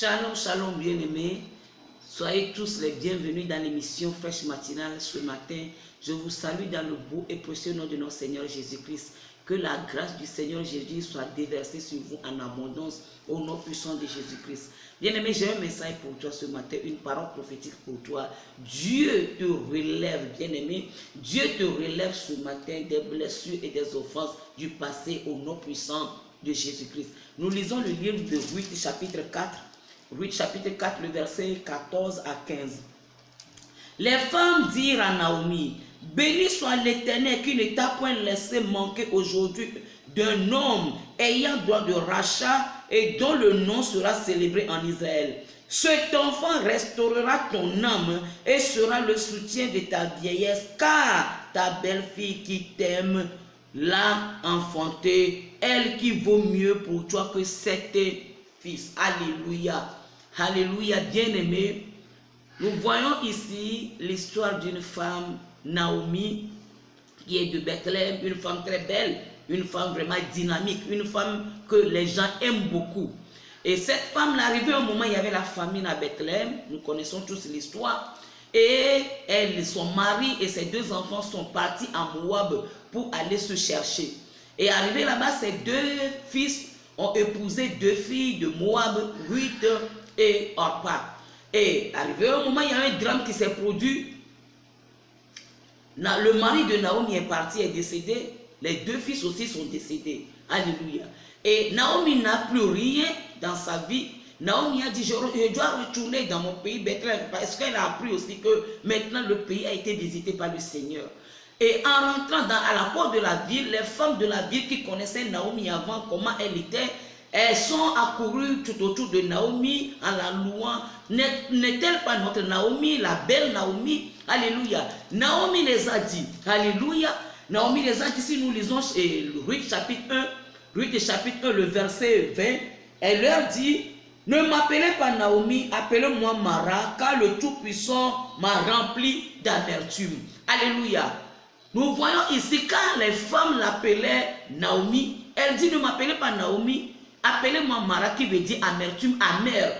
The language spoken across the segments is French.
Shalom, shalom, bien-aimés. Soyez tous les bienvenus dans l'émission Fraîche Matinale ce matin. Je vous salue dans le beau et précieux nom de notre Seigneur Jésus-Christ. Que la grâce du Seigneur Jésus soit déversée sur vous en abondance au nom puissant de Jésus-Christ. Bien-aimé, j'ai un message pour toi ce matin, une parole prophétique pour toi. Dieu te relève, bien-aimé. Dieu te relève ce matin des blessures et des offenses du passé au nom puissant de Jésus-Christ. Nous lisons le livre de Ruth, chapitre 4. Ruth, chapitre 4, le verset 14 à 15. Les femmes dirent à Naomi: béni soit l'Éternel qui ne t'a point laissé manquer aujourd'hui d'un homme ayant droit de rachat et dont le nom sera célébré en Israël. Cet enfant restaurera ton âme et sera le soutien de ta vieillesse, car ta belle-fille qui t'aime l'a enfanté, elle qui vaut mieux pour toi que 7 fils. Alléluia. Alléluia, bien-aimé. Nous voyons ici l'histoire d'une femme, Naomi, qui est de Bethléem, une femme très belle, une femme vraiment dynamique, une femme que les gens aiment beaucoup. Et cette femme, l'arrivée au moment où il y avait la famine à Bethléem, nous connaissons tous l'histoire, et son mari et ses 2 enfants sont partis en Moab pour aller se chercher. Et arrivé là-bas, ses 2 fils ont épousé 2 filles de Moab, Ruth et Orpa. Et arrivé au moment, il y a un drame qui s'est produit. Le mari de Naomi est parti, est décédé. Les 2 fils aussi sont décédés. Alléluia. Et Naomi n'a plus rien dans sa vie. Naomi a dit: je dois retourner dans mon pays Bethléem, parce qu'elle a appris aussi que maintenant le pays a été visité par le Seigneur. Et en rentrant à la porte de la ville, les femmes de la ville qui connaissaient Naomi avant, comment elle était, elles sont accourues tout autour de Naomi en la louant. N'est-elle pas notre Naomi, la belle Naomi? Alléluia. Naomi les a dit, alléluia. Naomi les a dit, si nous lisons Ruth chapitre 1, Ruth chapitre 1, le verset 20, elle leur dit: ne m'appelez pas Naomi, appelez-moi Mara, car le Tout-Puissant m'a rempli d'amertume. Alléluia. Nous voyons ici, quand les femmes l'appelaient Naomi, elle dit: ne m'appelez pas Naomi, appelez-moi Mara, qui veut dire amertume, amère.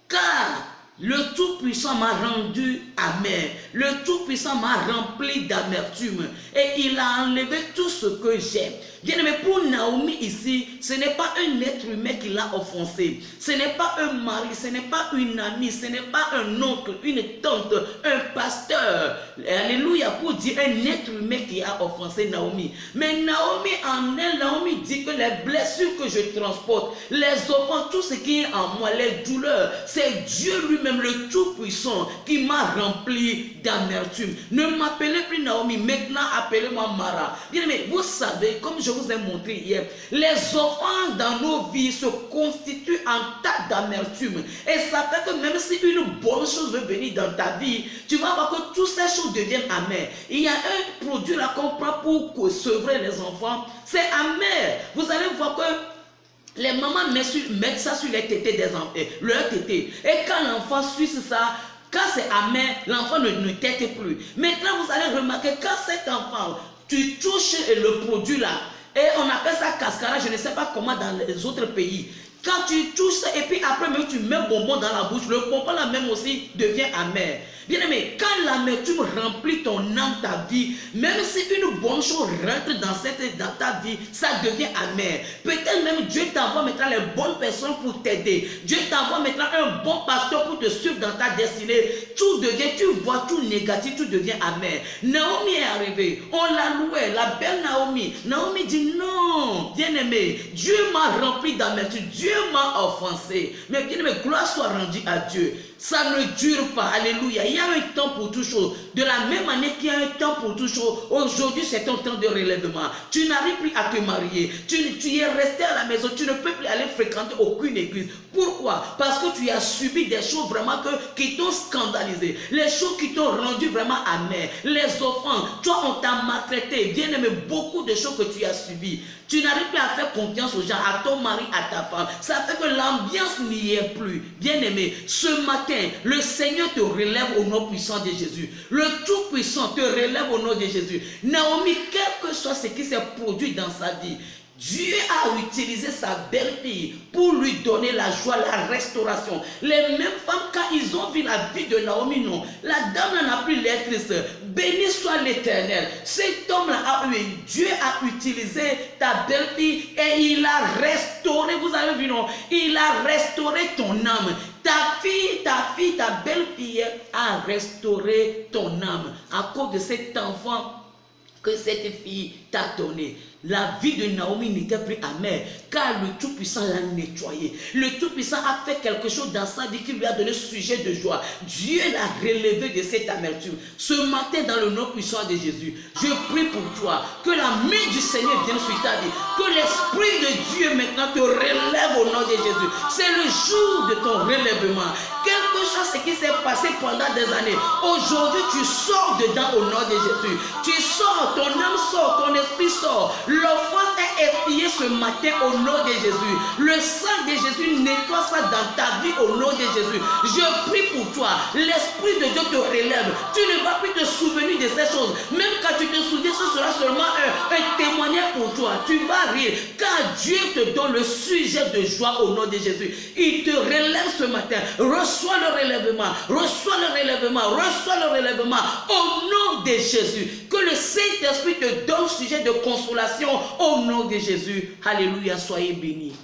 Car le Tout-Puissant m'a rendu amer. Le Tout-Puissant m'a rempli d'amertume. Et il a enlevé tout ce que j'ai. Bien aimé, pour Naomi ici, ce n'est pas un être humain qui l'a offensé. Ce n'est pas un mari, ce n'est pas une amie, ce n'est pas un oncle, une tante, un pasteur. Alléluia, pour dire un être humain qui a offensé Naomi. Mais Naomi en elle, Naomi dit que les blessures que je transporte, les offenses, tout ce qui est en moi, les douleurs, c'est Dieu lui-même, le Tout-Puissant, qui m'a rempli d'amertume. Ne m'appelez plus Naomi, maintenant appelez-moi Mara. Bien aimé, vous savez, comme je vous ai montré hier, les offenses dans nos vies se constituent en tas d'amertume. Et ça fait que même si une bonne chose veut venir dans ta vie, tu vas voir que toutes ces choses deviennent amères. Il y a un produit là qu'on prend pour sevrer les enfants, c'est amer. Vous allez voir que les mamans mettent ça sur les tétés des enfants, leur tété. Et quand l'enfant suce ça, quand c'est amer, l'enfant ne tète plus. Maintenant, vous allez remarquer, quand cet enfant, tu touches le produit là, et on appelle ça cascara, je ne sais pas comment dans les autres pays. Quand tu touches ça, et puis après même tu mets bonbon dans la bouche, le bonbon là même aussi devient amer. Bien aimé, quand l'amertume remplit ton âme, ta vie, même si une bonne chose rentre dans ta vie, ça devient amer. Peut-être même Dieu t'envoie maintenant les bonnes personnes pour t'aider. Dieu t'envoie maintenant un bon pasteur pour te suivre dans ta destinée. Tout devient, tu vois tout négatif, tout devient amer. Naomi est arrivée, on l'a louée, la belle Naomi. Naomi dit: non, bien aimé, Dieu m'a rempli d'amertume, Dieu m'a offensé. Mais bien aimé, gloire soit rendue à Dieu. Ça ne dure pas, alléluia. Il y a un temps pour toute chose. De la même manière qu'il y a un temps pour toute chose, aujourd'hui c'est ton temps de relèvement. Tu n'arrives plus à te marier. Tu es resté à la maison. Tu ne peux plus aller fréquenter aucune église. Pourquoi? Parce que tu as subi des choses vraiment qui t'ont scandalisé. Les choses qui t'ont rendu vraiment amer. Les offenses. Toi, on t'a maltraité. Bien aimé, beaucoup de choses que tu as subies. Tu n'arrives plus à faire confiance aux gens, à ton mari, à ta femme. Ça fait que l'ambiance n'y est plus. Bien aimé, ce matin, le Seigneur te relève au nom puissant de Jésus. Le Tout-Puissant te relève au nom de Jésus. Naomi, quel que soit ce qui s'est produit dans sa vie, Dieu a utilisé sa belle-fille pour lui donner la joie, la restauration. Les mêmes femmes, quand ils ont vu la vie de Naomi, non, la dame n'a plus l'air triste. Béni soit l'Éternel. Cet homme-là a eu, Dieu a utilisé ta belle-fille et il a restauré, vous avez vu, non, il a restauré ton âme. Ta belle-fille a restauré ton âme à cause de cet enfant que cette fille t'a donné. La vie de Naomi n'était plus amère, car le Tout-Puissant l'a nettoyé. Le Tout-Puissant a fait quelque chose dans sa vie qui lui a donné sujet de joie. Dieu l'a relevé de cette amertume. Ce matin, dans le nom puissant de Jésus, je prie pour toi, que la main du Seigneur vienne sur ta vie, que l'Esprit de Dieu maintenant te relève au nom de Jésus. C'est le jour de ton relèvement. Quelque chose qui s'est passé pendant des années, aujourd'hui tu sors dedans au nom de Jésus. Tu sors, ton âme sort, ton esprit sort. L'offense est expiée ce matin au nom de Jésus. Le sang de Jésus nettoie ça dans ta vie au nom de Jésus. Je prie pour toi. L'Esprit de Dieu te relève. Tu ne vas plus te souvenir de ces choses. Même quand tu te souviens, ce sera seulement un témoignage pour toi. Tu vas rire car Dieu te donne le sujet de joie au nom de Jésus. Il te relève ce matin. Reçois le relèvement. Reçois le relèvement. Reçois le relèvement au nom de Jésus. Que le Saint-Esprit te donne sujet de consolation au nom de Jésus. Alléluia, soyez bénis.